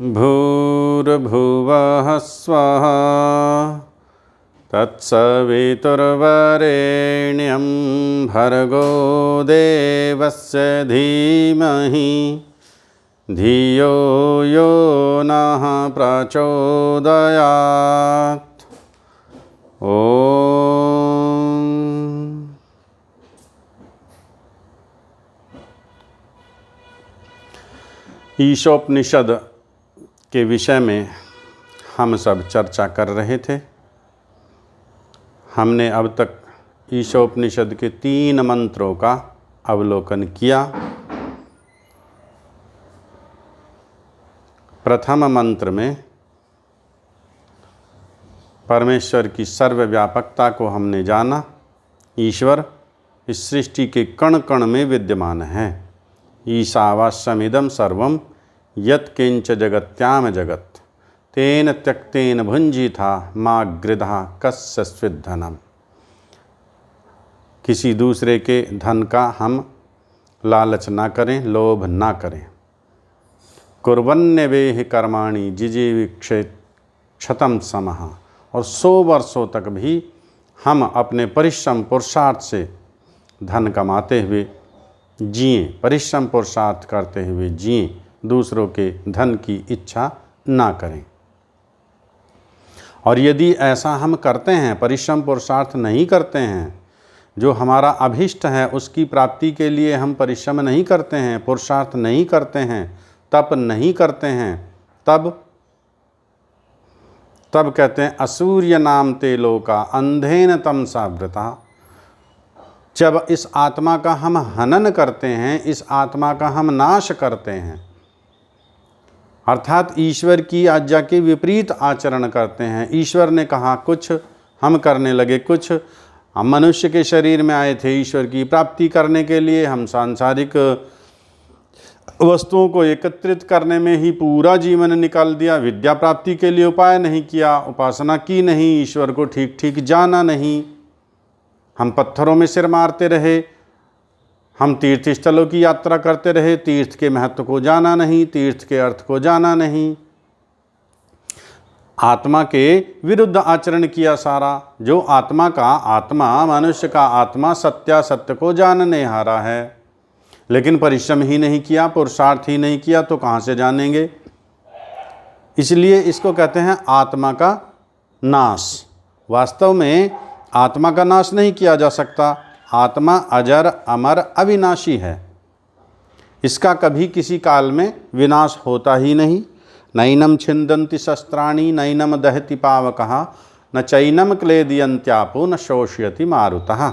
भूर्भुवः स्वः तत्सवितुर्वरेण्यं भर्गो देवस्य धीमहि धियो यो नः प्रचोदयात्। ओम। ईशोपनिषद के विषय में हम सब चर्चा कर रहे थे। हमने अब तक ईशोपनिषद के 3 मंत्रों का अवलोकन किया। प्रथम मंत्र में परमेश्वर की सर्वव्यापकता को हमने जाना। ईश्वर इस सृष्टि के कण कण में विद्यमान है। ईशावास्यमिदं सर्वं यत्किंच जगत्याम जगत् तेन त्यक्तेन भुंजीथा मा गृधा कस्य स्विद्धनम्। किसी दूसरे के धन का हम लालच ना करें, लोभ ना करें। कुर्वन्यवेहि कर्माणि जिजीविक्षेत् क्षतं समः। और 100 वर्षों तक भी हम अपने परिश्रम पुरुषार्थ से धन कमाते हुए जिए, परिश्रम पुरुषार्थ करते हुए जिए, दूसरों के धन की इच्छा ना करें। और यदि ऐसा हम करते हैं, परिश्रम पुरुषार्थ नहीं करते हैं, जो हमारा अभिष्ट है उसकी प्राप्ति के लिए हम परिश्रम नहीं करते हैं, पुरुषार्थ नहीं करते हैं, तप नहीं करते हैं, तब कहते हैं असूर्य नाम ते लोका अंधेन तमसा वृता। जब इस आत्मा का हम हनन करते हैं, इस आत्मा का हम नाश करते हैं, अर्थात ईश्वर की आज्ञा के विपरीत आचरण करते हैं। ईश्वर ने कहा कुछ, हम करने लगे कुछ। हम मनुष्य के शरीर में आए थे ईश्वर की प्राप्ति करने के लिए। हम सांसारिक वस्तुओं को एकत्रित करने में ही पूरा जीवन निकाल दिया। विद्या प्राप्ति के लिए उपाय नहीं किया, उपासना की नहीं, ईश्वर को ठीक ठीक जाना नहीं। हम पत्थरों में सिर मारते रहे, हम तीर्थ स्थलों की यात्रा करते रहे, तीर्थ के महत्व को जाना नहीं, तीर्थ के अर्थ को जाना नहीं, आत्मा के विरुद्ध आचरण किया सारा। जो आत्मा का आत्मा, मनुष्य का आत्मा सत्यासत्य को जानने हारा है, लेकिन परिश्रम ही नहीं किया, पुरुषार्थ ही नहीं किया, तो कहाँ से जानेंगे। इसलिए इसको कहते हैं आत्मा का नाश। वास्तव में आत्मा का नाश नहीं किया जा सकता। आत्मा अजर अमर अविनाशी है, इसका कभी किसी काल में विनाश होता ही नहीं। नैनम छिंदन्ति शस्त्राणि नैनम दहति पावकः न चैनम क्लेदयन्त्यापो न शोषयति मारुतः।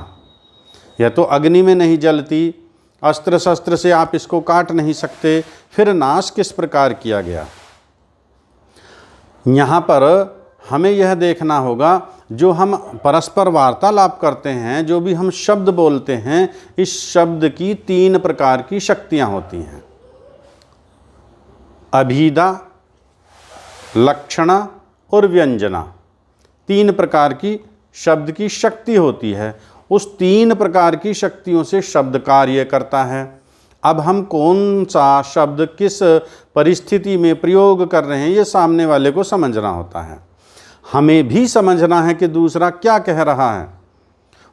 यह तो अग्नि में नहीं जलती, अस्त्र शस्त्र से आप इसको काट नहीं सकते, फिर नाश किस प्रकार किया गया। यहाँ पर हमें यह देखना होगा, जो हम परस्पर वार्तालाप करते हैं, जो भी हम शब्द बोलते हैं, इस शब्द की 3 प्रकार की शक्तियाँ होती हैं। अभिधा, लक्षणा और व्यंजना। 3 प्रकार की शब्द की शक्ति होती है। उस 3 प्रकार की शक्तियों से शब्द कार्य करता है। अब हम कौन सा शब्द किस परिस्थिति में प्रयोग कर रहे हैं, ये सामने वाले को समझना होता है। हमें भी समझना है कि दूसरा क्या कह रहा है,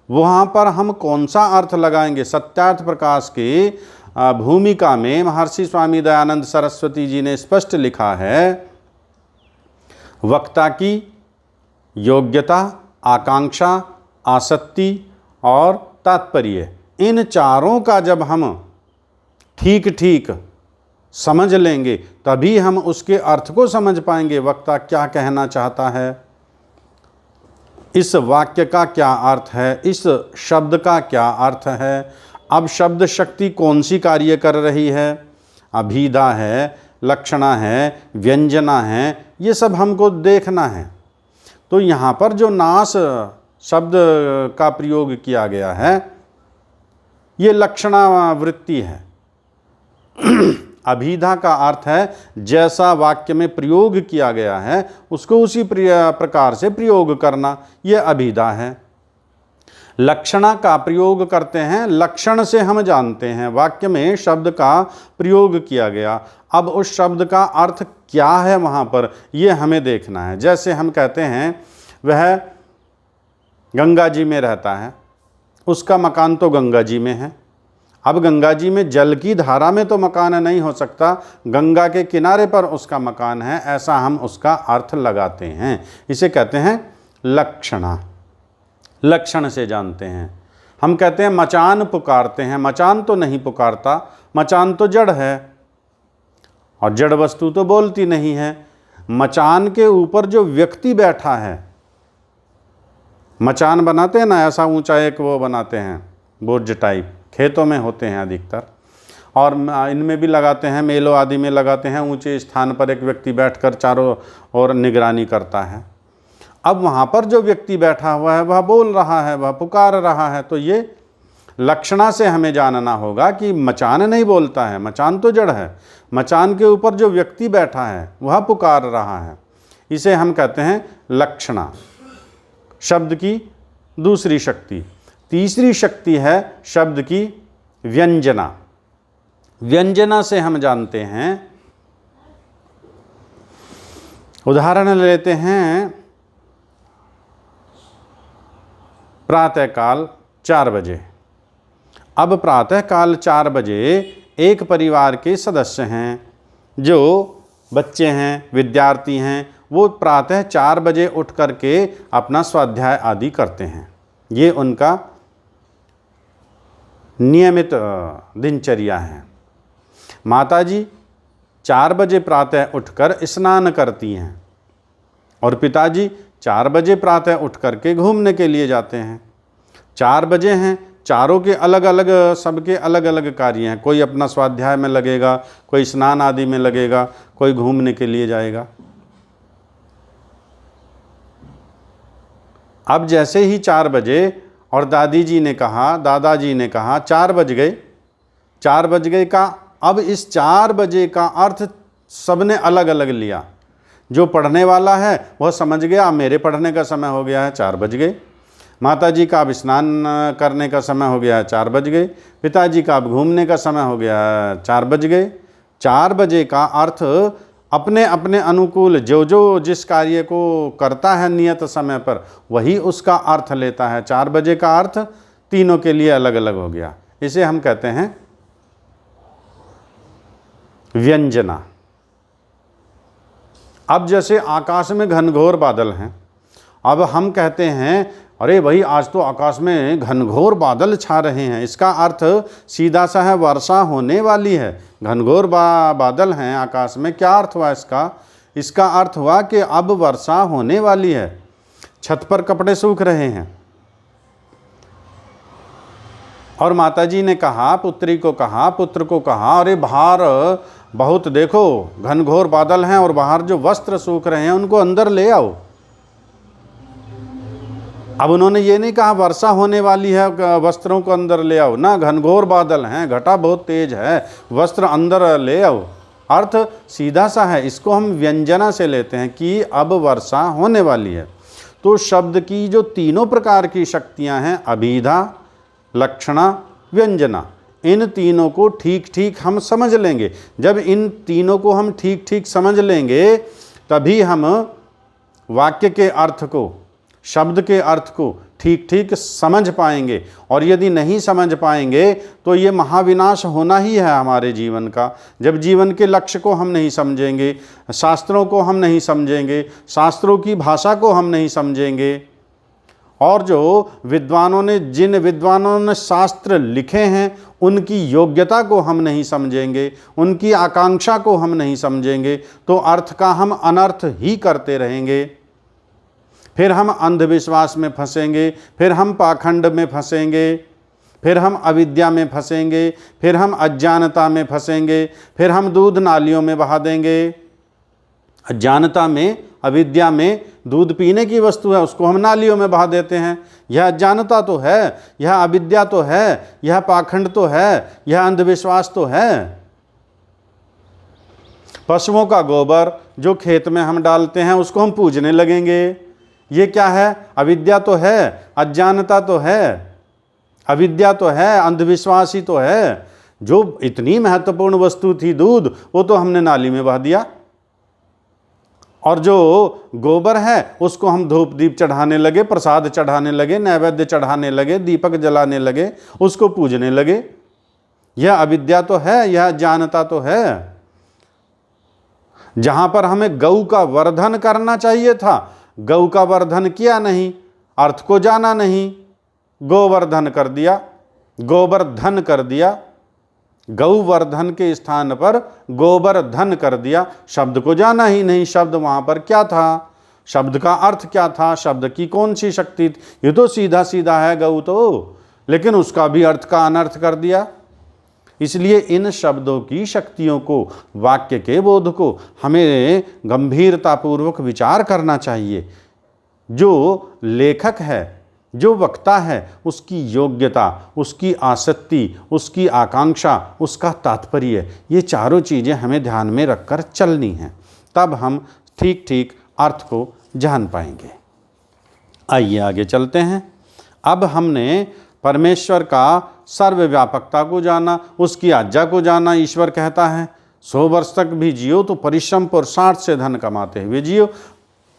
वहाँ पर हम कौन सा अर्थ लगाएंगे। सत्यार्थ प्रकाश के भूमिका में महर्षि स्वामी दयानंद सरस्वती जी ने स्पष्ट लिखा है, वक्ता की योग्यता, आकांक्षा, आसक्ति और तात्पर्य, इन चारों का जब हम ठीक ठीक समझ लेंगे तभी हम उसके अर्थ को समझ पाएंगे। वक्ता क्या कहना चाहता है, इस वाक्य का क्या अर्थ है, इस शब्द का क्या अर्थ है। अब शब्द शक्ति कौन सी कार्य कर रही है, अभिधा है, लक्षणा है, व्यंजना है, ये सब हमको देखना है। तो यहाँ पर जो नाश शब्द का प्रयोग किया गया है, ये लक्षणा वृत्ति है। अभिधा का अर्थ है जैसा वाक्य में प्रयोग किया गया है उसको उसी प्रकार से प्रयोग करना, यह अभिधा है। लक्षणा का प्रयोग करते हैं, लक्षण से हम जानते हैं। वाक्य में शब्द का प्रयोग किया गया, अब उस शब्द का अर्थ क्या है वहाँ पर, ये हमें देखना है। जैसे हम कहते हैं वह गंगा जी में रहता है, उसका मकान तो गंगा जी में है। अब गंगा जी में जल की धारा में तो मकान नहीं हो सकता, गंगा के किनारे पर उसका मकान है, ऐसा हम उसका अर्थ लगाते हैं। इसे कहते हैं लक्षणा, लक्षण से जानते हैं। हम कहते हैं मचान पुकारते हैं, मचान तो नहीं पुकारता, मचान तो जड़ है और जड़ वस्तु तो बोलती नहीं है। मचान के ऊपर जो व्यक्ति बैठा है, मचान बनाते हैं ना, ऐसा ऊंचा एक वो बनाते हैं बुर्ज टाइप, खेतों में होते हैं अधिकतर, और इनमें भी लगाते हैं, मेलों आदि में लगाते हैं। ऊंचे स्थान पर एक व्यक्ति बैठकर चारों ओर निगरानी करता है। अब वहाँ पर जो व्यक्ति बैठा हुआ है वह बोल रहा है, वह पुकार रहा है, तो ये लक्षणा से हमें जानना होगा कि मचान नहीं बोलता है, मचान तो जड़ है, मचान के ऊपर जो व्यक्ति बैठा है वह पुकार रहा है। इसे हम कहते हैं लक्षणा। शब्द की दूसरी शक्ति। तीसरी शक्ति है शब्द की व्यंजना। व्यंजना से हम जानते हैं, उदाहरण लेते हैं प्रातःकाल 4 बजे। अब प्रातःकाल 4 बजे एक परिवार के सदस्य हैं, जो बच्चे हैं, विद्यार्थी हैं, वो प्रातः 4 बजे उठ करके अपना स्वाध्याय आदि करते हैं। ये उनका नियमित दिनचर्या है। माताजी 4 बजे प्रातः उठकर स्नान करती हैं और पिताजी 4 बजे प्रातः उठ करके घूमने के लिए जाते हैं। 4 बजे हैं, चारों के अलग अलग, सबके अलग अलग कार्य हैं। कोई अपना स्वाध्याय में लगेगा, कोई स्नान आदि में लगेगा, कोई घूमने के लिए जाएगा। अब जैसे ही 4 बजे और दादाजी ने कहा 4 बज गए, 4 बज गए का, अब इस 4 बजे का अर्थ सबने अलग अलग लिया। जो पढ़ने वाला है वह समझ गया मेरे पढ़ने का समय हो गया है, 4 बज गए। माताजी का अब स्नान करने का समय हो गया है, 4 बज गए। पिताजी का अब घूमने का समय हो गया है, 4 बज गए। 4 बजे का अर्थ अपने अपने अनुकूल जो जो जिस कार्य को करता है नियत समय पर, वही उसका अर्थ लेता है। 4 बजे का अर्थ तीनों के लिए अलग अलग हो गया। इसे हम कहते हैं व्यंजना। अब जैसे आकाश में घनघोर बादल हैं, अब हम कहते हैं अरे भाई आज तो आकाश में घनघोर बादल छा रहे हैं, इसका अर्थ सीधा सा है वर्षा होने वाली है। घनघोर बादल हैं आकाश में, क्या अर्थ हुआ इसका? इसका अर्थ हुआ कि अब वर्षा होने वाली है। छत पर कपड़े सूख रहे हैं और माताजी ने कहा, पुत्र को कहा अरे बाहर बहुत देखो घनघोर बादल हैं और बाहर जो वस्त्र सूख रहे हैं उनको अंदर ले आओ। अब उन्होंने ये नहीं कहा वर्षा होने वाली है वस्त्रों को अंदर ले आओ, ना, घनघोर बादल हैं, घटा बहुत तेज है, वस्त्र अंदर ले आओ। अर्थ सीधा सा है, इसको हम व्यंजना से लेते हैं कि अब वर्षा होने वाली है। तो शब्द की जो तीनों प्रकार की शक्तियां हैं, अभिधा, लक्षणा, व्यंजना, इन तीनों को ठीक ठीक हम समझ लेंगे। जब इन तीनों को हम ठीक ठीक समझ लेंगे तभी हम वाक्य के अर्थ को, शब्द के अर्थ को ठीक ठीक समझ पाएंगे। और यदि नहीं समझ पाएंगे तो ये महाविनाश होना ही है हमारे जीवन का। जब जीवन के लक्ष्य को हम नहीं समझेंगे, शास्त्रों को हम नहीं समझेंगे, शास्त्रों की भाषा को हम नहीं समझेंगे, और जो जिन विद्वानों ने शास्त्र लिखे हैं उनकी योग्यता को हम नहीं समझेंगे, उनकी आकांक्षा को हम नहीं समझेंगे, तो अर्थ का हम अनर्थ ही करते रहेंगे। फिर हम अंधविश्वास में फंसेंगे, फिर हम पाखंड में फंसेंगे, फिर हम अविद्या में फंसेंगे, फिर हम अज्ञानता में फंसेंगे, फिर हम दूध नालियों में बहा देंगे। अज्ञानता में, अविद्या में दूध पीने की वस्तु है, उसको हम नालियों में बहा देते हैं। यह अज्ञानता तो है, यह अविद्या तो है, यह पाखंड तो है, यह अंधविश्वास तो है। पशुओं का गोबर जो खेत में हम डालते हैं उसको हम पूजने लगेंगे। ये क्या है? अविद्या तो है, अज्ञानता तो है। अविद्या तो है, अंधविश्वास ही तो है। जो इतनी महत्वपूर्ण वस्तु थी दूध, वो तो हमने नाली में बहा दिया। और जो गोबर है उसको हम धूप दीप चढ़ाने लगे, प्रसाद चढ़ाने लगे, नैवेद्य चढ़ाने लगे, दीपक जलाने लगे, उसको पूजने लगे। यह अविद्या तो है, यह जानता तो है। जहां पर हमें गौ का वर्धन करना चाहिए था, गौ का वर्धन किया नहीं, अर्थ को जाना नहीं, गोवर्धन कर दिया, गोवर्धन कर दिया। गौवर्धन के स्थान पर गोवर्धन कर दिया। शब्द को जाना ही नहीं, शब्द वहां पर क्या था, शब्द का अर्थ क्या था, शब्द की कौन सी शक्ति थी। ये तो सीधा सीधा है गौ तो, लेकिन उसका भी अर्थ का अनर्थ कर दिया। इसलिए इन शब्दों की शक्तियों को, वाक्य के बोध को हमें गंभीरतापूर्वक विचार करना चाहिए। जो लेखक है, जो वक्ता है, उसकी योग्यता, उसकी आसक्ति, उसकी आकांक्षा, उसका तात्पर्य, ये चारों चीज़ें हमें ध्यान में रखकर चलनी हैं। तब हम ठीक ठीक अर्थ को जान पाएंगे। आइए आगे चलते हैं। अब हमने परमेश्वर का सर्वव्यापकता को जाना, उसकी आज्ञा को जाना। ईश्वर कहता है 100 वर्ष तक भी जियो तो परिश्रम पुरुषार्थ से धन कमाते हुए जियो,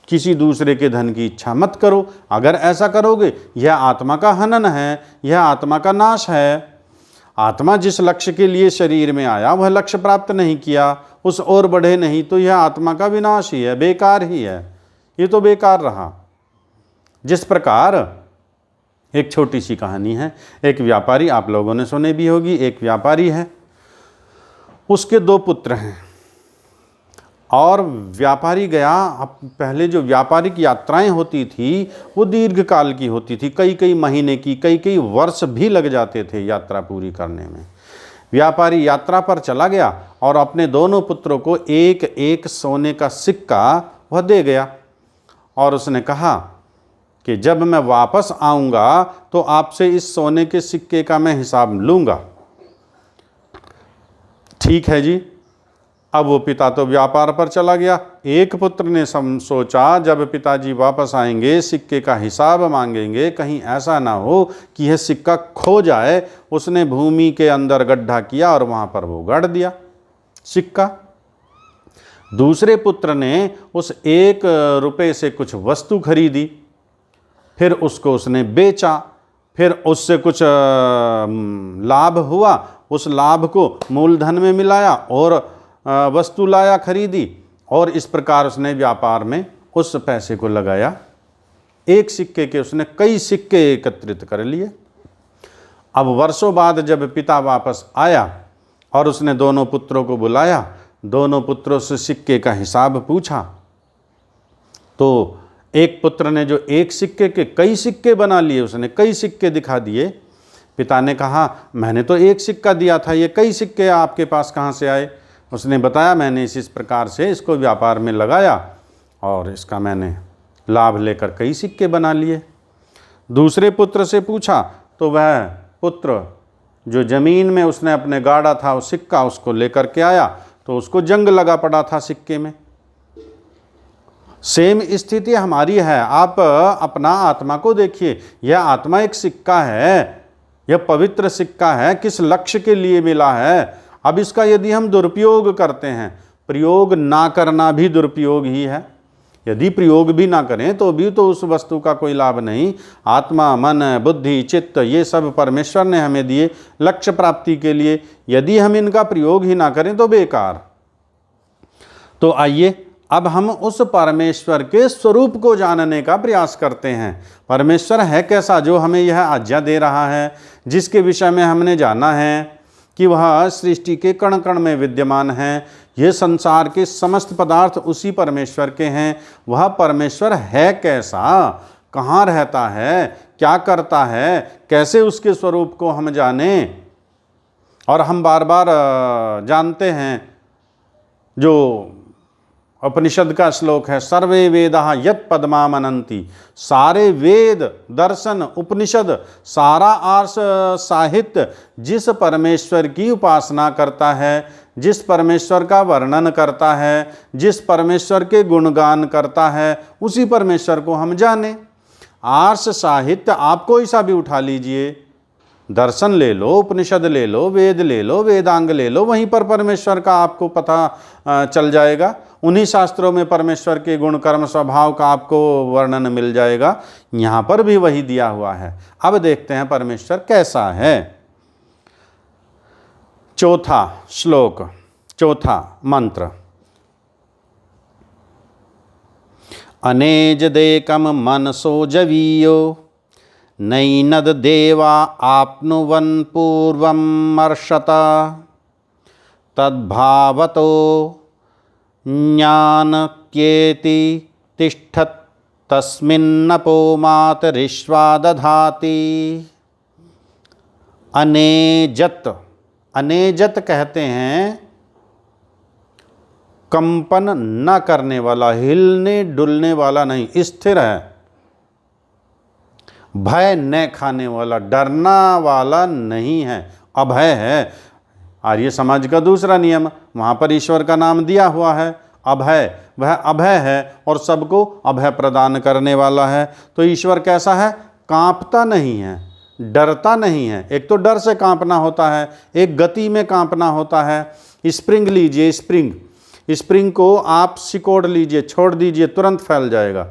किसी दूसरे के धन की इच्छा मत करो। अगर ऐसा करोगे यह आत्मा का हनन है, यह आत्मा का नाश है। आत्मा जिस लक्ष्य के लिए शरीर में आया वह लक्ष्य प्राप्त नहीं किया, उस ओर बढ़े नहीं, तो यह आत्मा का विनाश ही है, बेकार ही है। ये तो बेकार रहा। जिस प्रकार एक छोटी सी कहानी है। एक व्यापारी, आप लोगों ने सुने भी होगी, एक व्यापारी है, उसके 2 पुत्र हैं। और व्यापारी गया, अब पहले जो व्यापारिक यात्राएं होती थी वो दीर्घ काल की होती थी, कई कई महीने की, कई कई वर्ष भी लग जाते थे यात्रा पूरी करने में। व्यापारी यात्रा पर चला गया और अपने दोनों पुत्रों को एक एक सोने का सिक्का वह दे गया और उसने कहा कि जब मैं वापस आऊँगा तो आपसे इस सोने के सिक्के का मैं हिसाब लूँगा। ठीक है जी। अब वो पिता तो व्यापार पर चला गया। एक पुत्र ने सोचा जब पिताजी वापस आएंगे सिक्के का हिसाब मांगेंगे, कहीं ऐसा ना हो कि यह सिक्का खो जाए। उसने भूमि के अंदर गड्ढा किया और वहाँ पर वो गाड़ दिया सिक्का। दूसरे पुत्र ने उस 1 रुपये से कुछ वस्तु खरीदी, फिर उसको उसने बेचा, फिर उससे कुछ लाभ हुआ, उस लाभ को मूलधन में मिलाया और वस्तु लाया, खरीदी, और इस प्रकार उसने व्यापार में उस पैसे को लगाया। एक सिक्के के उसने कई सिक्के एकत्रित कर लिए। अब वर्षों बाद जब पिता वापस आया और उसने दोनों पुत्रों को बुलाया, दोनों पुत्रों से सिक्के का हिसाब पूछा, तो एक पुत्र ने जो एक सिक्के के कई सिक्के बना लिए, उसने कई सिक्के दिखा दिए। पिता ने कहा मैंने तो एक सिक्का दिया था, ये कई सिक्के आपके पास कहाँ से आए? उसने बताया मैंने इस प्रकार से इसको व्यापार में लगाया और इसका मैंने लाभ लेकर कई सिक्के बना लिए। दूसरे पुत्र से पूछा तो वह पुत्र जो ज़मीन में उसने अपने गाड़ा था वो सिक्का उसको लेकर के आया, तो उसको जंग लगा पड़ा था सिक्के में। सेम स्थिति हमारी है। आप अपना आत्मा को देखिए, यह आत्मा एक सिक्का है, यह पवित्र सिक्का है, किस लक्ष्य के लिए मिला है। अब इसका यदि हम दुरुपयोग करते हैं, प्रयोग ना करना भी दुरुपयोग ही है। यदि प्रयोग भी ना करें तो भी तो उस वस्तु का कोई लाभ नहीं। आत्मा, मन, बुद्धि, चित्त, ये सब परमेश्वर ने हमें दिए लक्ष्य प्राप्ति के लिए। यदि हम इनका प्रयोग ही ना करें तो बेकार। तो आइए अब हम उस परमेश्वर के स्वरूप को जानने का प्रयास करते हैं। परमेश्वर है कैसा जो हमें यह आज्ञा दे रहा है, जिसके विषय में हमने जाना है कि वह सृष्टि के कण कण में विद्यमान है। ये संसार के समस्त पदार्थ उसी परमेश्वर के हैं। वह परमेश्वर है कैसा, कहाँ रहता है, क्या करता है, कैसे उसके स्वरूप को हम जानें। और हम बार बार जानते हैं जो उपनिषद का श्लोक है, सर्वे वेदाः यत् पद्मामनन्ति। सारे वेद, दर्शन, उपनिषद, सारा आर्ष साहित्य जिस परमेश्वर की उपासना करता है, जिस परमेश्वर का वर्णन करता है, जिस परमेश्वर के गुणगान करता है, उसी परमेश्वर को हम जाने। आर्ष साहित्य आप कोई सा भी उठा लीजिए, दर्शन ले लो, उपनिषद ले लो, वेद ले लो, वेदांग ले लो, वहीं पर परमेश्वर का आपको पता चल जाएगा। उन्हीं शास्त्रों में परमेश्वर के गुण कर्म स्वभाव का आपको वर्णन मिल जाएगा। यहाँ पर भी वही दिया हुआ है। अब देखते हैं परमेश्वर कैसा है। चौथा श्लोक, चौथा मंत्र। अनेजदेकम मनसो जवीयो नैनद देवा आप्नुवन् पूर्वम् अर्षत तद्भावतो ज्ञानक्येति तिष्ठत् तस्मिन्नपो मातरिश्वा दधाति। अनेजत, अनेजत कहते हैं कंपन न करने वाला, हिलने डुलने वाला नहीं, स्थिर है। भय न खाने वाला, डरना वाला नहीं है, अभय है। आर्य समाज का दूसरा नियम, वहाँ पर ईश्वर का नाम दिया हुआ है अभय, वह अभय है और सबको अभय प्रदान करने वाला है। तो ईश्वर कैसा है? कांपता नहीं है, डरता नहीं है। एक तो डर से कांपना होता है, एक गति में कांपना होता है। स्प्रिंग लीजिए, स्प्रिंग को आप सिकोड़ लीजिए, छोड़ दीजिए, तुरंत फैल जाएगा।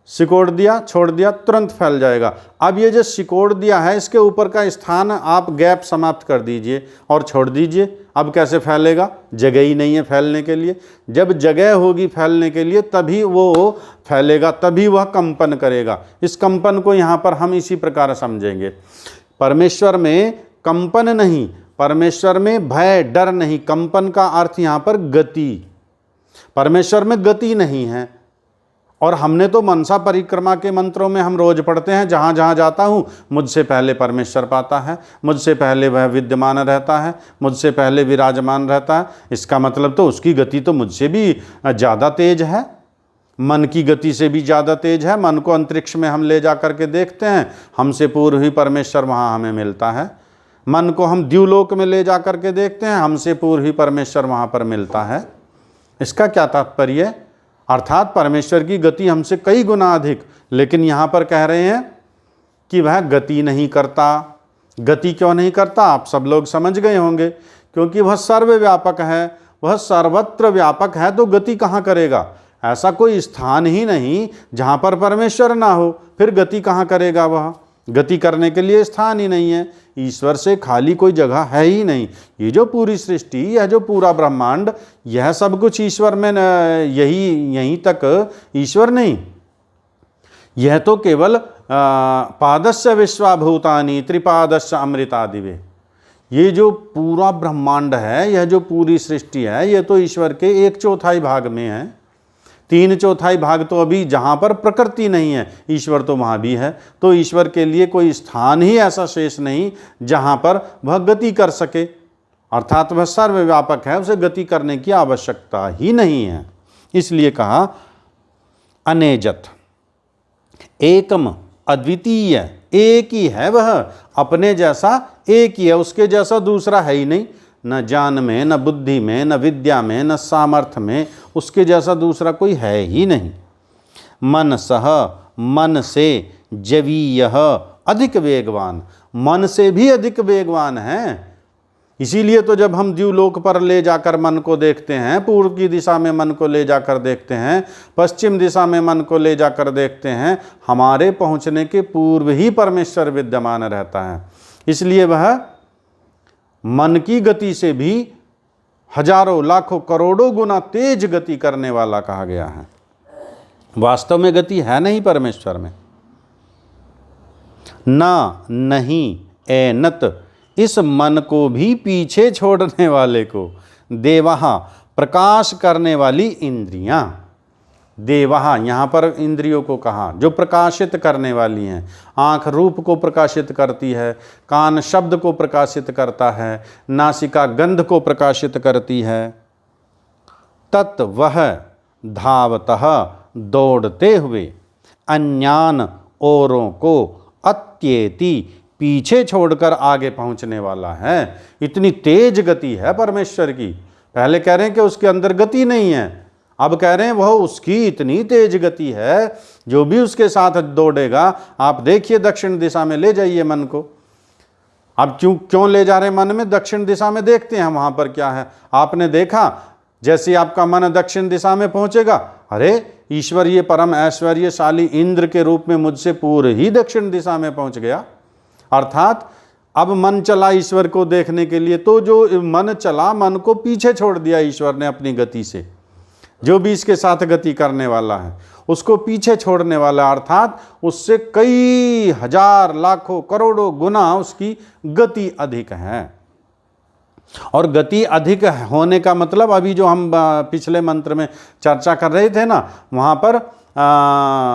सिकोड़ दिया, छोड़ दिया, तुरंत फैल जाएगा। अब ये जो सिकोड़ दिया है, इसके ऊपर का स्थान आप गैप समाप्त कर दीजिए और छोड़ दीजिए। अब कैसे फैलेगा? जगह ही नहीं है फैलने के लिए। जब जगह होगी फैलने के लिए तभी वो फैलेगा, तभी वह कंपन करेगा। इस कंपन को यहाँ पर हम इसी प्रकार समझेंगे। परमेश्वर में कंपन नहीं, परमेश्वर में भय डर नहीं। कंपन का अर्थ यहाँ पर गति, परमेश्वर में गति नहीं है। और हमने तो मनसा परिक्रमा के मंत्रों में हम रोज पढ़ते हैं, जहाँ जहाँ जाता हूँ मुझसे पहले परमेश्वर पाता है, मुझसे पहले वह विद्यमान रहता है, मुझसे पहले विराजमान रहता है। इसका मतलब तो उसकी गति तो मुझसे भी ज़्यादा तेज है, मन की गति से भी ज़्यादा तेज है। मन को अंतरिक्ष में हम ले जा कर के देखते हैं, हमसे पूर्व ही परमेश्वर वहाँ हमें मिलता है। मन को हम द्युलोक में ले जा कर के देखते हैं, हमसे पूर्व ही परमेश्वर वहाँ पर मिलता है। इसका क्या तात्पर्य? अर्थात परमेश्वर की गति हमसे कई गुना अधिक। लेकिन यहाँ पर कह रहे हैं कि वह गति नहीं करता। गति क्यों नहीं करता? आप सब लोग समझ गए होंगे, क्योंकि वह सर्वव्यापक है, वह सर्वत्र व्यापक है। तो गति कहाँ करेगा? ऐसा कोई स्थान ही नहीं जहाँ पर परमेश्वर ना हो, फिर गति कहाँ करेगा? वह गति करने के लिए स्थान ही नहीं है। ईश्वर से खाली कोई जगह है ही नहीं। ये जो पूरी सृष्टि, यह जो पूरा ब्रह्मांड, यह सब कुछ ईश्वर में, यहीं तक ईश्वर नहीं, यह तो केवल पादस्य विश्वाभूतानि त्रिपादस्य अमृतादिवे। ये जो पूरा ब्रह्मांड है, यह जो पूरी सृष्टि है, यह तो ईश्वर के 1/4 भाग में है। 3/4 भाग तो अभी जहाँ पर प्रकृति नहीं है, ईश्वर तो वहाँ भी है। तो ईश्वर के लिए कोई स्थान ही ऐसा शेष नहीं जहाँ पर वह गति कर सके। अर्थात वह सर्वव्यापक है, उसे गति करने की आवश्यकता ही नहीं है। इसलिए कहा अनेजत, एकम अद्वितीय, एक ही है वह, अपने जैसा एक ही है, उसके जैसा दूसरा है ही नहीं। न ज्ञान में, न बुद्धि में, न विद्या में, न सामर्थ्य में उसके जैसा दूसरा कोई है ही नहीं। मन सह, मन से, जवीयः, अधिक वेगवान, मन से भी अधिक वेगवान है। इसीलिए तो जब हम द्युलोक पर ले जाकर मन को देखते हैं, पूर्व की दिशा में मन को ले जाकर देखते हैं, पश्चिम दिशा में मन को ले जाकर देखते हैं, हमारे पहुँचने के पूर्व ही परमेश्वर विद्यमान रहता है। इसलिए वह मन की गति से भी हजारों, लाखों, करोड़ों गुना तेज गति करने वाला कहा गया है। वास्तव में गति है नहीं परमेश्वर में। ना, नहीं, एनत, इस मन को भी पीछे छोड़ने वाले को, देवहा, प्रकाश करने वाली इंद्रियां। देवहा यहाँ पर इंद्रियों को कहा जो प्रकाशित करने वाली हैं। आँख रूप को प्रकाशित करती है, कान शब्द को प्रकाशित करता है, नासिका गंध को प्रकाशित करती है। तत् वह धावतः, दौड़ते हुए, अन्यान, औरों को, अत्येति, पीछे छोड़कर आगे पहुँचने वाला है। इतनी तेज गति है परमेश्वर की। पहले कह रहे हैं कि उसके अंदर गति नहीं है, अब कह रहे हैं वह उसकी इतनी तेज गति है, जो भी उसके साथ दौड़ेगा। आप देखिए, दक्षिण दिशा में ले जाइए मन को, अब क्यों ले जा रहे हैं मन में? दक्षिण दिशा में देखते हैं वहां पर क्या है। आपने देखा जैसे आपका मन दक्षिण दिशा में पहुंचेगा, अरे ईश्वरीय परम ऐश्वर्यशाली इंद्र के रूप में मुझसे पूर्व ही दक्षिण दिशा में पहुंच गया। अर्थात अब मन चला ईश्वर को देखने के लिए, तो जो मन चला, मन को पीछे छोड़ दिया ईश्वर ने अपनी गति से। जो भी इसके साथ गति करने वाला है उसको पीछे छोड़ने वाला, अर्थात उससे कई हजार लाखों करोड़ों गुना उसकी गति अधिक है। और गति अधिक होने का मतलब अभी जो हम पिछले मंत्र में चर्चा कर रहे थे ना, वहाँ पर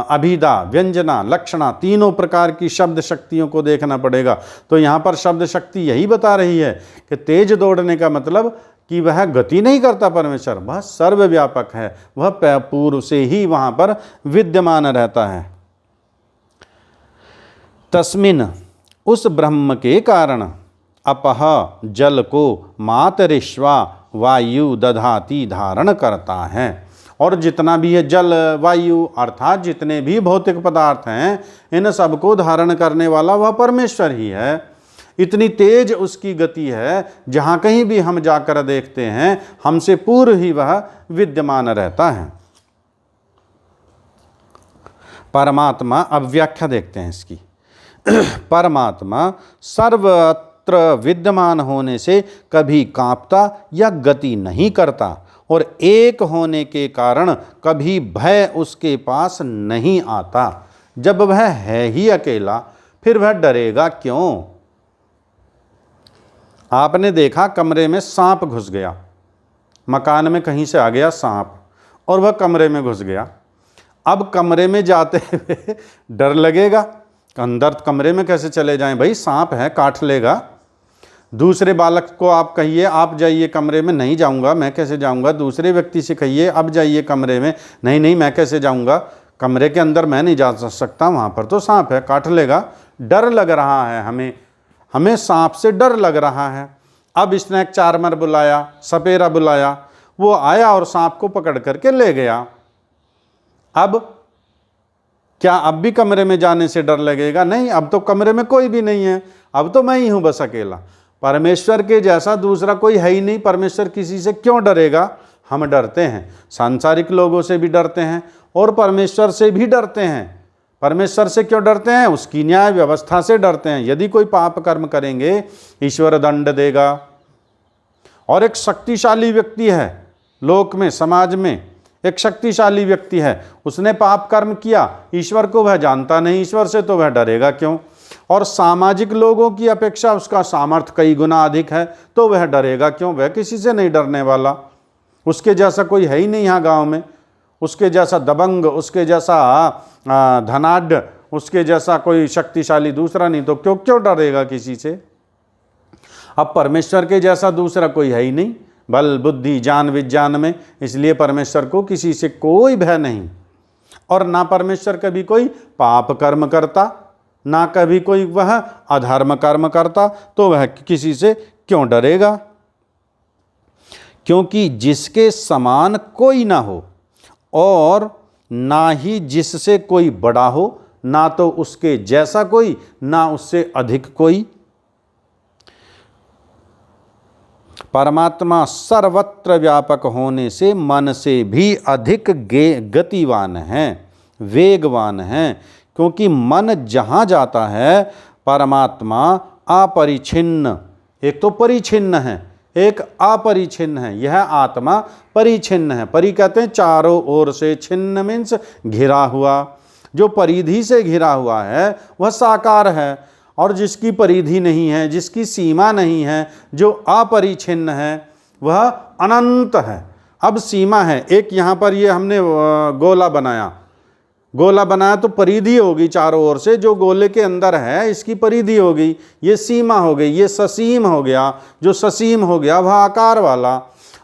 अभिधा, व्यंजना, लक्षणा, तीनों प्रकार की शब्द शक्तियों को देखना पड़ेगा। तो यहाँ पर शब्द शक्ति यही बता रही है कि तेज दौड़ने का मतलब कि वह गति नहीं करता परमेश्वर, वह सर्वव्यापक है, वह पूर्व से ही वहाँ पर विद्यमान रहता है। तस्मिन्, उस ब्रह्म के कारण, अपह, जल को मातरिश्वा वायु दधाती, धारण करता है। और जितना भी है जल, वायु, अर्थात जितने भी भौतिक पदार्थ हैं, इन सबको धारण करने वाला वह परमेश्वर ही है। इतनी तेज उसकी गति है, जहाँ कहीं भी हम जाकर देखते हैं हमसे पूर्व ही वह विद्यमान रहता है। परमात्मा, अब व्याख्या देखते हैं इसकी। परमात्मा सर्वत्र विद्यमान होने से कभी कांपता या गति नहीं करता, और एक होने के कारण कभी भय उसके पास नहीं आता। जब वह है ही अकेला, फिर वह डरेगा क्यों? आपने देखा कमरे में सांप घुस गया, मकान में कहीं से आ गया सांप और वह कमरे में घुस गया। अब कमरे में जाते हुए डर लगेगा, अंदर कमरे में कैसे चले जाएं भाई, सांप है काट लेगा। दूसरे बालक को आप कहिए आप जाइए कमरे में, नहीं जाऊंगा, मैं कैसे जाऊंगा। दूसरे व्यक्ति से कहिए अब जाइए कमरे में, नहीं नहीं मैं कैसे जाऊंगा, कमरे के अंदर मैं नहीं जा सकता, वहाँ पर तो सांप है काट लेगा। डर लग रहा है हमें सांप से डर लग रहा है। अब इसने एक चार्मर बुलाया, सपेरा बुलाया, वो आया और सांप को पकड़ करके ले गया। अब क्या अब भी कमरे में जाने से डर लगेगा? नहीं, अब तो कमरे में कोई भी नहीं है, अब तो मैं ही हूं बस अकेला। परमेश्वर के जैसा दूसरा कोई है ही नहीं, परमेश्वर किसी से क्यों डरेगा? हम डरते हैं, सांसारिक लोगों से भी डरते हैं और परमेश्वर से भी डरते हैं। परमेश्वर से क्यों डरते हैं? उसकी न्याय व्यवस्था से डरते हैं। यदि कोई पाप कर्म करेंगे ईश्वर दंड देगा। और एक शक्तिशाली व्यक्ति है लोक में, समाज में एक शक्तिशाली व्यक्ति है, उसने पाप कर्म किया, ईश्वर को वह जानता नहीं, ईश्वर से तो वह डरेगा क्यों? और सामाजिक लोगों की अपेक्षा उसका सामर्थ्य कई गुना अधिक है, तो वह डरेगा क्यों? वह किसी से नहीं डरने वाला, उसके जैसा कोई है ही नहीं यहाँ गांव में, उसके जैसा दबंग, उसके जैसा धनाढ्य, उसके जैसा कोई शक्तिशाली दूसरा नहीं, तो क्यों डरेगा किसी से? अब परमेश्वर के जैसा दूसरा कोई है ही नहीं, बल बुद्धि ज्ञान विज्ञान में, इसलिए परमेश्वर को किसी से कोई भय नहीं। और ना परमेश्वर कभी कोई पाप कर्म करता, ना कभी कोई वह अधर्म कर्म करता, तो वह किसी से क्यों डरेगा? क्योंकि जिसके समान कोई ना हो और ना ही जिससे कोई बड़ा हो, ना तो उसके जैसा कोई, ना उससे अधिक कोई। परमात्मा सर्वत्र व्यापक होने से मन से भी अधिक गतिवान है, वेगवान है, क्योंकि मन जहाँ जाता है परमात्मा अपरिछिन्न, एक तो परिछिन्न है, एक अपरिछिन्न है। यह आत्मा परिछिन्न है। परि कहते हैं चारों ओर से, छिन्न मीन्स घिरा हुआ। जो परिधि से घिरा हुआ है वह साकार है, और जिसकी परिधि नहीं है, जिसकी सीमा नहीं है, जो अपरिछिन्न है, वह अनंत है। अब सीमा है, एक यहाँ पर ये हमने गोला बनाया तो परिधि होगी चारों ओर से, जो गोले के अंदर है इसकी परिधि होगी, ये सीमा हो गई, ये ससीम हो गया। जो ससीम हो गया वह आकार वाला,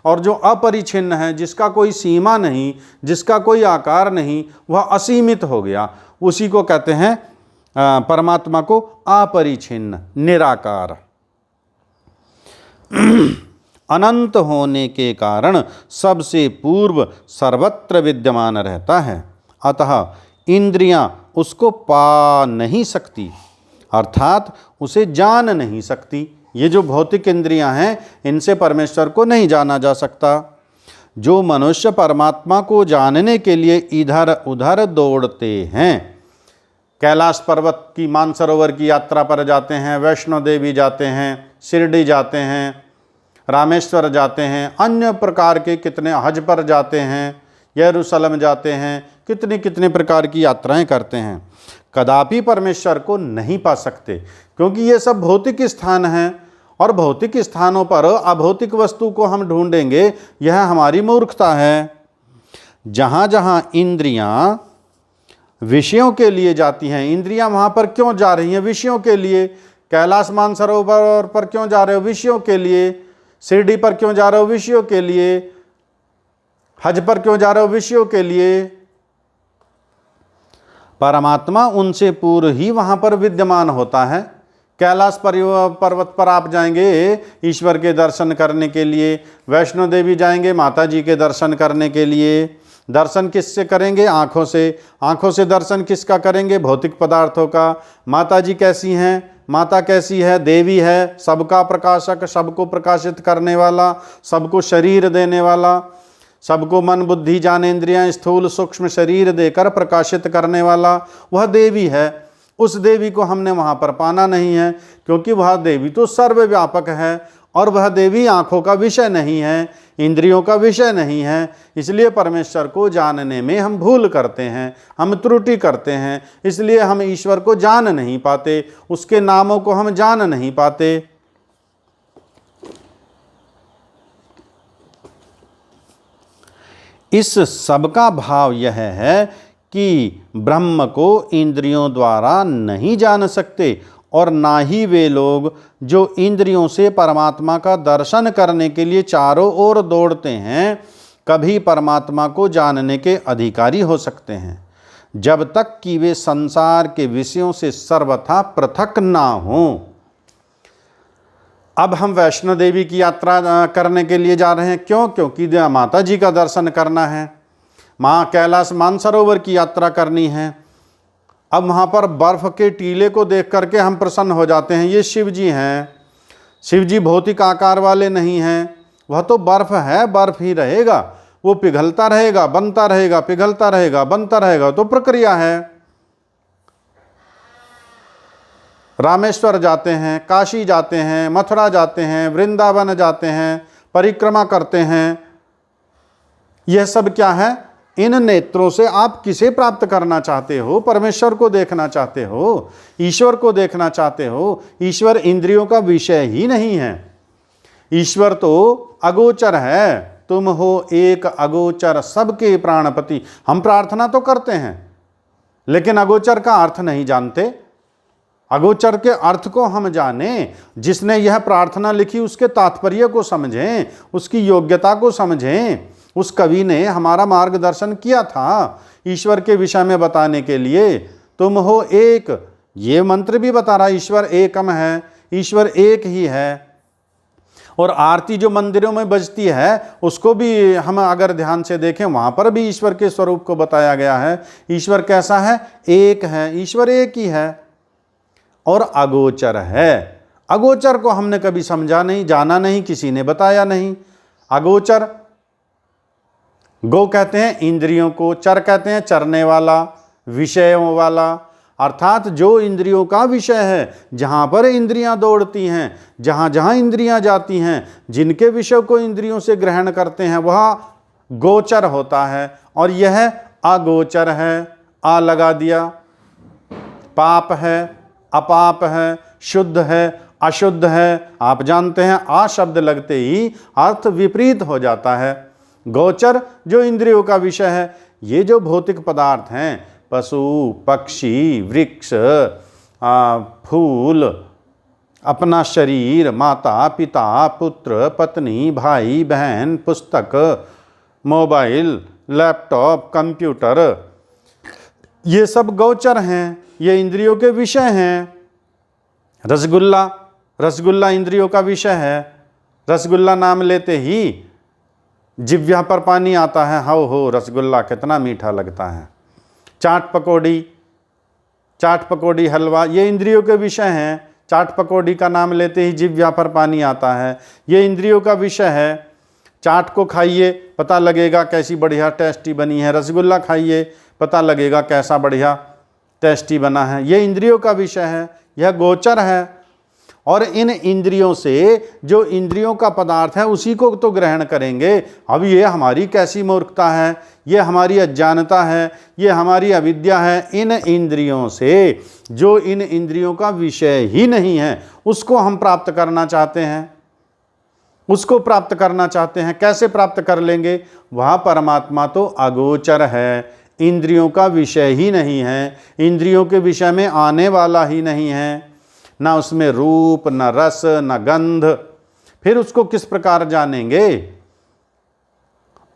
और जो अपरिछिन्न है, जिसका कोई सीमा नहीं, जिसका कोई आकार नहीं, वह असीमित हो गया। उसी को कहते हैं परमात्मा को अपरिछिन्न, निराकार। अनंत होने के कारण सबसे पूर्व सर्वत्र विद्यमान रहता है, अतः इंद्रियां उसको पा नहीं सकती। अर्थात उसे जान नहीं सकती। ये जो भौतिक इंद्रियां हैं, इनसे परमेश्वर को नहीं जाना जा सकता। जो मनुष्य परमात्मा को जानने के लिए इधर उधर दौड़ते हैं, कैलाश पर्वत की मानसरोवर की यात्रा पर जाते हैं, वैष्णो देवी जाते हैं, शिरडी जाते हैं, रामेश्वर जाते हैं, अन्य प्रकार के कितने हज पर जाते हैं, यरूशलेम जाते हैं, कितनी कितनी प्रकार की यात्राएं करते हैं, कदापि परमेश्वर को नहीं पा सकते, क्योंकि ये सब भौतिक स्थान हैं। और भौतिक स्थानों पर अभौतिक वस्तु को हम ढूंढेंगे, यह हमारी मूर्खता है। जहाँ जहाँ इंद्रियाँ विषयों के लिए जाती हैं, इंद्रियाँ वहाँ पर क्यों जा रही हैं? विषयों के लिए। कैलाश मानसरोवर पर क्यों जा रहे हो? विषयों के लिए। शिरडी पर क्यों जा रहे हो? विषयों के लिए। हज पर क्यों जा रहे हो? विषयों के लिए। परमात्मा उनसे पूर्व ही वहाँ पर विद्यमान होता है। कैलाश पर्वत पर आप जाएंगे ईश्वर के दर्शन करने के लिए, वैष्णो देवी जाएंगे माता जी के दर्शन करने के लिए। दर्शन किससे करेंगे? आँखों से। आँखों से दर्शन किसका करेंगे? भौतिक पदार्थों का। माता जी कैसी हैं? माता कैसी है? देवी है, सबका प्रकाशक, सबको प्रकाशित करने वाला, सबको शरीर देने वाला, सबको मन बुद्धि ज्ञानेंद्रियां स्थूल सूक्ष्म शरीर देकर प्रकाशित करने वाला, वह देवी है। उस देवी को हमने वहाँ पर पाना नहीं है, क्योंकि वह देवी तो सर्वव्यापक है और वह देवी आँखों का विषय नहीं है, इंद्रियों का विषय नहीं है। इसलिए परमेश्वर को जानने में हम भूल करते हैं, हम त्रुटि करते हैं, इसलिए हम ईश्वर को जान नहीं पाते, उसके नामों को हम जान नहीं पाते। इस सबका भाव यह है कि ब्रह्म को इंद्रियों द्वारा नहीं जान सकते, और ना ही वे लोग जो इंद्रियों से परमात्मा का दर्शन करने के लिए चारों ओर दौड़ते हैं, कभी परमात्मा को जानने के अधिकारी हो सकते हैं, जब तक कि वे संसार के विषयों से सर्वथा पृथक ना हों। अब हम वैष्णो देवी की यात्रा करने के लिए जा रहे हैं। क्यों? क्योंकि माता जी का दर्शन करना है। माँ कैलाश मानसरोवर की यात्रा करनी है। अब वहाँ पर बर्फ़ के टीले को देख करके हम प्रसन्न हो जाते हैं, ये शिव जी हैं। शिव जी भौतिक आकार वाले नहीं हैं, वह तो बर्फ़ है, बर्फ़ ही रहेगा, वो पिघलता रहेगा, बनता रहेगा, पिघलता रहेगा, बनता रहेगा, तो प्रक्रिया है। रामेश्वर जाते हैं, काशी जाते हैं, मथुरा जाते हैं, वृंदावन जाते हैं, परिक्रमा करते हैं। यह सब क्या है? इन नेत्रों से आप किसे प्राप्त करना चाहते हो? परमेश्वर को देखना चाहते हो, ईश्वर को देखना चाहते हो। ईश्वर इंद्रियों का विषय ही नहीं है। ईश्वर तो अगोचर है। तुम हो एक अगोचर सबके प्राणपति। हम प्रार्थना तो करते हैं, लेकिन अगोचर का अर्थ नहीं जानते। अगोचर के अर्थ को हम जानें, जिसने यह प्रार्थना लिखी उसके तात्पर्य को समझें, उसकी योग्यता को समझें। उस कवि ने हमारा मार्गदर्शन किया था ईश्वर के विषय में बताने के लिए। तुम हो एक, ये मंत्र भी बता रहा ईश्वर एकम है, ईश्वर एक ही है। और आरती जो मंदिरों में बजती है, उसको भी हम अगर ध्यान से देखें, वहाँ पर भी ईश्वर के स्वरूप को बताया गया है। ईश्वर कैसा है? एक है, ईश्वर एक ही है और अगोचर है। अगोचर को हमने कभी समझा नहीं, जाना नहीं, किसी ने बताया नहीं। अगोचर, गो कहते हैं इंद्रियों को, चर कहते हैं चरने वाला, विषयों वाला, अर्थात जो इंद्रियों का विषय है, जहाँ पर इंद्रियां दौड़ती हैं, जहाँ जहाँ इंद्रियां जाती हैं, जिनके विषय को इंद्रियों से ग्रहण करते हैं, वह गोचर होता है। और यह अगोचर है। आ लगा दिया। पाप है, अपाप है, शुद्ध है, अशुद्ध है। आप जानते हैं आ शब्द लगते ही अर्थ विपरीत हो जाता है। गोचर जो इंद्रियों का विषय है, ये जो भौतिक पदार्थ हैं, पशु पक्षी वृक्ष फूल, अपना शरीर, माता पिता पुत्र पत्नी भाई बहन, पुस्तक, मोबाइल, लैपटॉप, कंप्यूटर, ये सब गोचर हैं, ये इंद्रियों के विषय हैं। रसगुल्ला, रसगुल्ला इंद्रियों का विषय है। रसगुल्ला नाम लेते ही जिह्वा पर पानी आता है। हो रसगुल्ला कितना मीठा लगता है। चाट पकौड़ी, चाट पकौड़ी हलवा, ये इंद्रियों के विषय हैं। चाट पकौड़ी का नाम लेते ही जिह्वा पर पानी आता है, ये इंद्रियों का विषय है। चाट को खाइए, पता लगेगा कैसी बढ़िया टेस्टी बनी है। रसगुल्ला खाइए, पता लगेगा कैसा बढ़िया टेस्टी बना है। ये इंद्रियों का विषय है, यह गोचर है। और इन इंद्रियों से जो इंद्रियों का पदार्थ है उसी को तो ग्रहण करेंगे। अब ये हमारी कैसी मूर्खता है, ये हमारी अज्ञानता है, ये हमारी अविद्या है। इन इंद्रियों से जो इन इंद्रियों का विषय ही नहीं है उसको हम प्राप्त करना चाहते हैं, उसको प्राप्त करना चाहते हैं। कैसे प्राप्त कर लेंगे? वह परमात्मा तो अगोचर है, इंद्रियों का विषय ही नहीं है, इंद्रियों के विषय में आने वाला ही नहीं है, ना उसमें रूप, न रस, न गंध। फिर उसको किस प्रकार जानेंगे?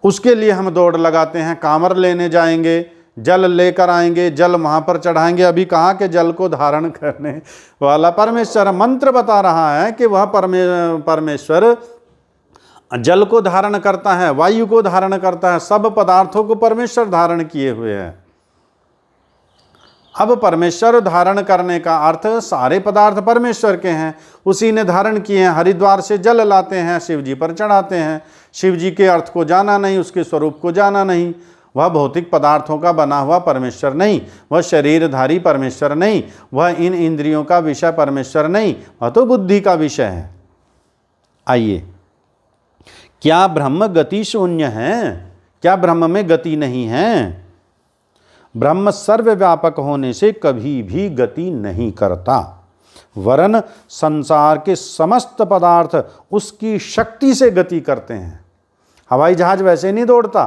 उसके लिए हम दौड़ लगाते हैं, कांवर लेने जाएंगे, जल लेकर आएंगे, जल वहां पर चढ़ाएंगे। अभी कहा कि जल को धारण करने वाला परमेश्वर, मंत्र बता रहा है कि वह परमेश्वर जल को धारण करता है, वायु को धारण करता है, सब पदार्थों को परमेश्वर धारण किए हुए हैं। अब परमेश्वर धारण करने का अर्थ सारे पदार्थ परमेश्वर के हैं, उसी ने धारण किए हैं। हरिद्वार से जल लाते हैं, शिव जी पर चढ़ाते हैं। शिव जी के अर्थ को जाना नहीं, उसके स्वरूप को जाना नहीं। वह भौतिक पदार्थों का बना हुआ परमेश्वर नहीं, वह शरीरधारी परमेश्वर नहीं, वह इन इंद्रियों का विषय परमेश्वर नहीं, वह तो बुद्धि का विषय है। आइए, क्या ब्रह्म गति शून्य है? क्या ब्रह्म में गति नहीं है? ब्रह्म सर्वव्यापक होने से कभी भी गति नहीं करता, वरन संसार के समस्त पदार्थ उसकी शक्ति से गति करते हैं। हवाई जहाज वैसे नहीं दौड़ता,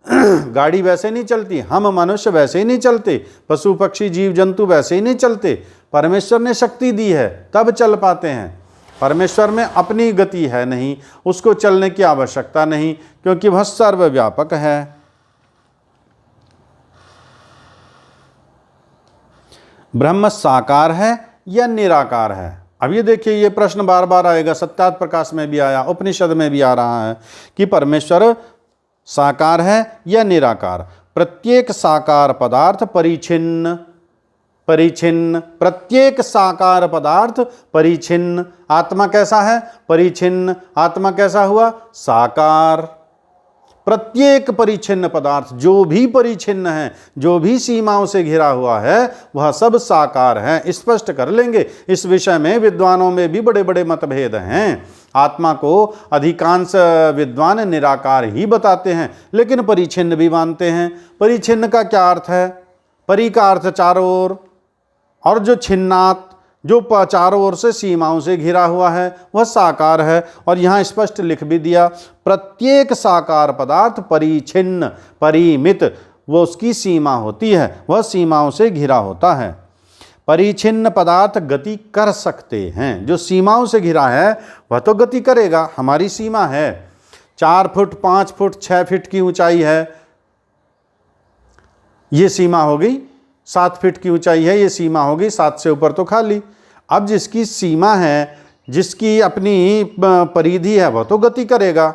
गाड़ी वैसे नहीं चलती, हम मनुष्य वैसे ही नहीं चलते, पशु पक्षी जीव जंतु वैसे ही नहीं चलते। परमेश्वर ने शक्ति दी है तब चल पाते हैं। परमेश्वर में अपनी गति है नहीं, उसको चलने की आवश्यकता नहीं, क्योंकि वह सर्वव्यापक है। ब्रह्म साकार है या निराकार है? अब ये देखिए, ये प्रश्न बार बार आएगा, सत्यार्थ प्रकाश में भी आया, उपनिषद में भी आ रहा है कि परमेश्वर साकार है या निराकार। प्रत्येक साकार पदार्थ परिच्छिन्न, प्रत्येक साकार पदार्थ परिच्छिन्न। आत्मा कैसा है? परिच्छिन्न। आत्मा कैसा हुआ? साकार। प्रत्येक परिच्छिन्न पदार्थ जो भी परिच्छिन्न है, जो भी सीमाओं से घिरा हुआ है, वह सब साकार है। स्पष्ट कर लेंगे। इस विषय में विद्वानों में भी बड़े बड़े मतभेद हैं। आत्मा को अधिकांश विद्वान निराकार ही बताते हैं, लेकिन परिच्छिन्न भी मानते हैं। परिच्छिन्न का क्या अर्थ है? परि का अर्थ चारों ओर, और जो छिन्नात, जो चारों ओर से सीमाओं से घिरा हुआ है, वह साकार है। और यहाँ स्पष्ट लिख भी दिया, प्रत्येक साकार पदार्थ परिच्छिन्न, परिमित, वो उसकी सीमा होती है, वह सीमाओं से घिरा होता है। परिच्छिन्न पदार्थ गति कर सकते हैं। जो सीमाओं से घिरा है वह तो गति करेगा, हमारी सीमा है। 4 फुट, 5 फुट, 6 फीट की ऊंचाई है, ये सीमा हो गई। 7 फीट की ऊंचाई है, ये सीमा होगी। 7 से ऊपर तो खाली। अब जिसकी सीमा है, जिसकी अपनी परिधि है, वह तो गति करेगा।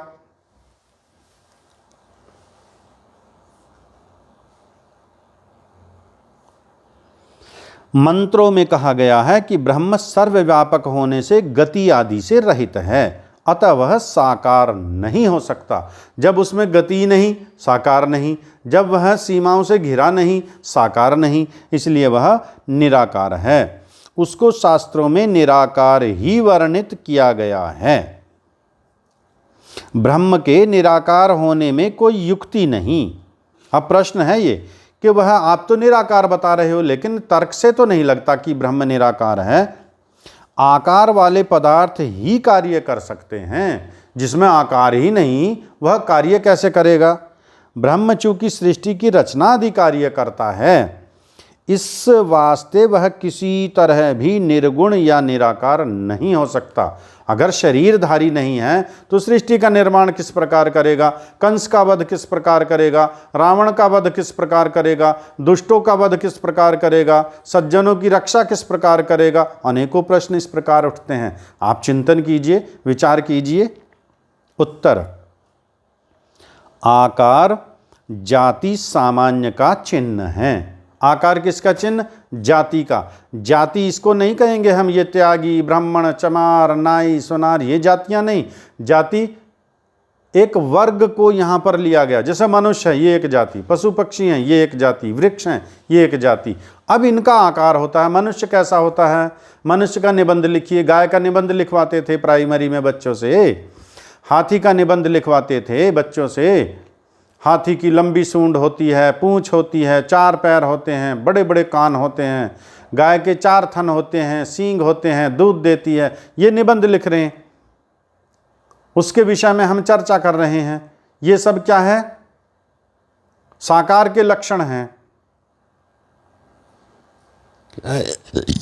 मंत्रों में कहा गया है कि ब्रह्म सर्वव्यापक होने से गति आदि से रहित है, अतः वह साकार नहीं हो सकता। जब उसमें गति नहीं, साकार नहीं। जब वह सीमाओं से घिरा नहीं, साकार नहीं, इसलिए वह निराकार है। उसको शास्त्रों में निराकार ही वर्णित किया गया है। ब्रह्म के निराकार होने में कोई युक्ति नहीं। अब प्रश्न है ये कि वह आप तो निराकार बता रहे हो, लेकिन तर्क से तो नहीं लगता कि ब्रह्म निराकार है। आकार वाले पदार्थ ही कार्य कर सकते हैं, जिसमें आकार ही नहीं वह कार्य कैसे करेगा? ब्रह्म चूंकि सृष्टि की रचना आदि कार्य करता है, इस वास्ते वह किसी तरह भी निर्गुण या निराकार नहीं हो सकता। अगर शरीरधारी नहीं है तो सृष्टि का निर्माण किस प्रकार करेगा? कंस का वध किस प्रकार करेगा? रावण का वध किस प्रकार करेगा? दुष्टों का वध किस प्रकार करेगा? सज्जनों की रक्षा किस प्रकार करेगा? अनेकों प्रश्न इस प्रकार उठते हैं। आप चिंतन कीजिए, विचार कीजिए। उत्तर: आकार जाति सामान्य का चिन्ह है। आकार किसका चिन्ह? जाति का। जाति इसको नहीं कहेंगे हम, ये त्यागी, ब्राह्मण, चमार, नाई, सोनार, ये जातियां नहीं। जाति एक वर्ग को यहां पर लिया गया। जैसे मनुष्य है, ये एक जाति, पशु पक्षी हैं, ये एक जाति, वृक्ष हैं, ये एक जाति। अब इनका आकार होता है। मनुष्य कैसा होता है? मनुष्य का निबंध लिखिए। गाय का निबंध लिखवाते थे प्राइमरी में बच्चों से, हाथी का निबंध लिखवाते थे बच्चों से। हाथी की लंबी सूंड होती है, पूंछ होती है, 4 पैर होते हैं, बड़े बड़े कान होते हैं। गाय के 4 थन होते हैं, सींग होते हैं, दूध देती है। ये निबंध लिख रहे हैं, उसके विषय में हम चर्चा कर रहे हैं। ये सब क्या है? साकार के लक्षण हैं।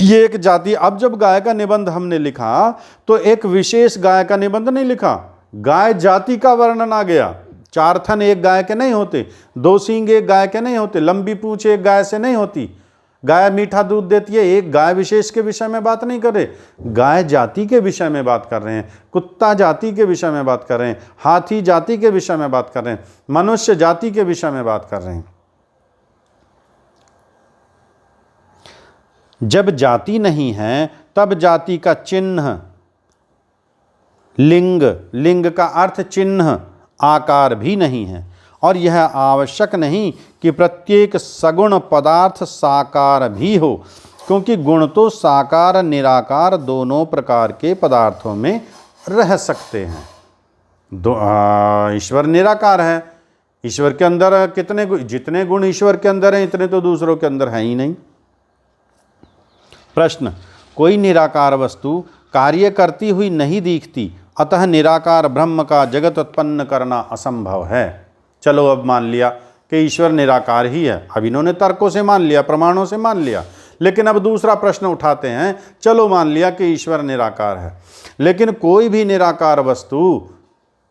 ये एक जाति। अब जब गाय का निबंध हमने लिखा तो एक विशेष गाय का निबंध नहीं लिखा, गाय जाति का वर्णन आ गया। 4 थन एक गाय के नहीं होते, 2 सींग एक गाय के नहीं होते, लंबी पूंछ एक गाय से नहीं होती। गाय मीठा दूध देती है, एक गाय विशेष के विषय में बात नहीं कर रहे, गाय जाति के विषय में बात कर रहे हैं। कुत्ता जाति के विषय में बात कर रहे हैं, हाथी जाति के विषय में बात कर रहे हैं, मनुष्य जाति के विषय में बात कर रहे हैं। जब जाति नहीं है तब जाति का चिन्ह, लिंग, लिंग का अर्थ चिन्ह, आकार भी नहीं है। और यह आवश्यक नहीं कि प्रत्येक सगुण पदार्थ साकार भी हो, क्योंकि गुण तो साकार निराकार दोनों प्रकार के पदार्थों में रह सकते हैं। ईश्वर निराकार है, ईश्वर के अंदर कितने जितने गुण ईश्वर के अंदर हैं इतने तो दूसरों के अंदर हैं ही नहीं। प्रश्न, कोई निराकार वस्तु कार्य करती हुई नहीं दिखती, अतः निराकार ब्रह्म का जगत उत्पन्न करना असंभव है। चलो अब मान लिया कि ईश्वर निराकार ही है। अब इन्होंने तर्कों से मान लिया, प्रमाणों से मान लिया, लेकिन अब दूसरा प्रश्न उठाते हैं। चलो मान लिया कि ईश्वर निराकार है, लेकिन कोई भी निराकार वस्तु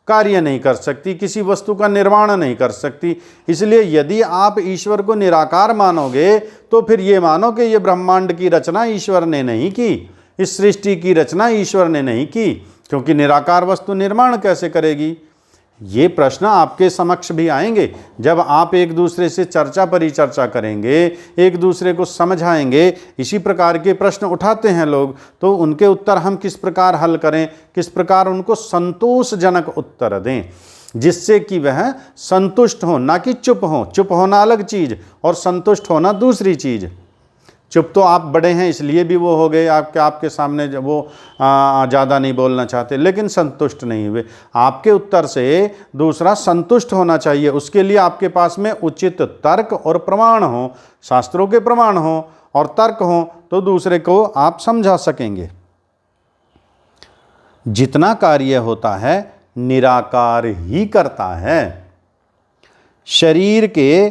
कार्य नहीं कर सकती, किसी वस्तु का निर्माण नहीं कर सकती। इसलिए यदि आप ईश्वर को निराकार मानोगे तो फिर ये मानो कि ये ब्रह्मांड की रचना ईश्वर ने नहीं की, इस सृष्टि की रचना ईश्वर ने नहीं की, क्योंकि निराकार वस्तु निर्माण कैसे करेगी? ये प्रश्न आपके समक्ष भी आएंगे जब आप एक दूसरे से चर्चा परिचर्चा करेंगे, एक दूसरे को समझाएंगे। इसी प्रकार के प्रश्न उठाते हैं लोग, तो उनके उत्तर हम किस प्रकार हल करें, किस प्रकार उनको संतोषजनक उत्तर दें, जिससे कि वह संतुष्ट हो, ना कि चुप हो। चुप होना अलग चीज़ और संतुष्ट होना दूसरी चीज़। चुप तो आप बड़े हैं इसलिए भी वो हो गए, आपके सामने जब वो ज़्यादा नहीं बोलना चाहते, लेकिन संतुष्ट नहीं हुए। आपके उत्तर से दूसरा संतुष्ट होना चाहिए, उसके लिए आपके पास में उचित तर्क और प्रमाण हो, शास्त्रों के प्रमाण हो और तर्क हो, तो दूसरे को आप समझा सकेंगे। जितना कार्य होता है निराकार ही करता है। शरीर के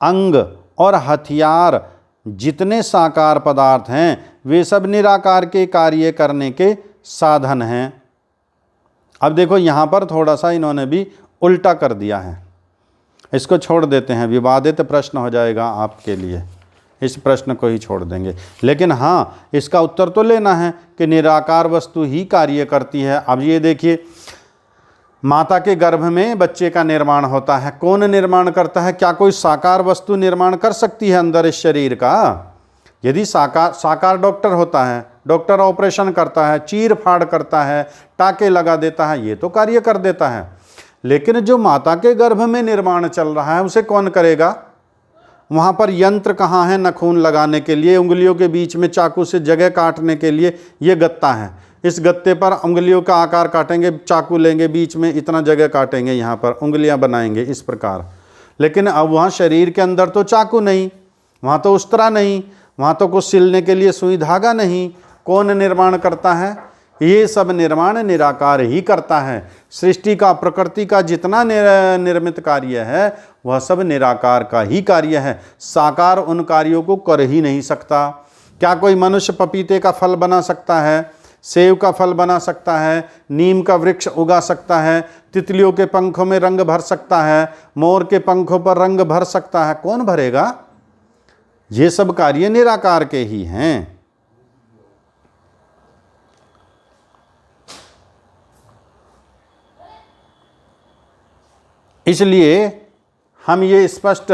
अंग और हथियार जितने साकार पदार्थ हैं वे सब निराकार के कार्य करने के साधन हैं। अब देखो यहाँ पर थोड़ा सा इन्होंने भी उल्टा कर दिया है, इसको छोड़ देते हैं, विवादित प्रश्न हो जाएगा आपके लिए, इस प्रश्न को ही छोड़ देंगे। लेकिन हाँ, इसका उत्तर तो लेना है कि निराकार वस्तु ही कार्य करती है। अब ये देखिए, माता के गर्भ में बच्चे का निर्माण होता है, कौन निर्माण करता है? क्या कोई साकार वस्तु निर्माण कर सकती है अंदर इस शरीर का? यदि साकार डॉक्टर होता है, डॉक्टर ऑपरेशन करता है, चीर फाड़ करता है, टाके लगा देता है, ये तो कार्य कर देता है। लेकिन जो माता के गर्भ में निर्माण चल रहा है उसे कौन करेगा? वहाँ पर यंत्र कहाँ है नाखून लगाने के लिए, उंगलियों के बीच में चाकू से जगह काटने के लिए ये गत्ता है। इस गत्ते पर उंगलियों का आकार काटेंगे, चाकू लेंगे, बीच में इतना जगह काटेंगे, यहाँ पर उंगलियाँ बनाएंगे इस प्रकार। लेकिन अब वहाँ शरीर के अंदर तो चाकू नहीं, वहाँ तो उस्तरा नहीं, वहाँ तो कुछ सिलने के लिए सुई धागा नहीं। कौन निर्माण करता है? ये सब निर्माण निराकार ही करता है। सृष्टि का, प्रकृति का जितना निर्मित कार्य है वह सब निराकार का ही कार्य है। साकार उन कार्यों को कर ही नहीं सकता। क्या कोई मनुष्य पपीते का फल बना सकता है, सेब का फल बना सकता है, नीम का वृक्ष उगा सकता है, तितलियों के पंखों में रंग भर सकता है, मोर के पंखों पर रंग भर सकता है? कौन भरेगा? ये सब कार्य निराकार के ही हैं। इसलिए हम ये स्पष्ट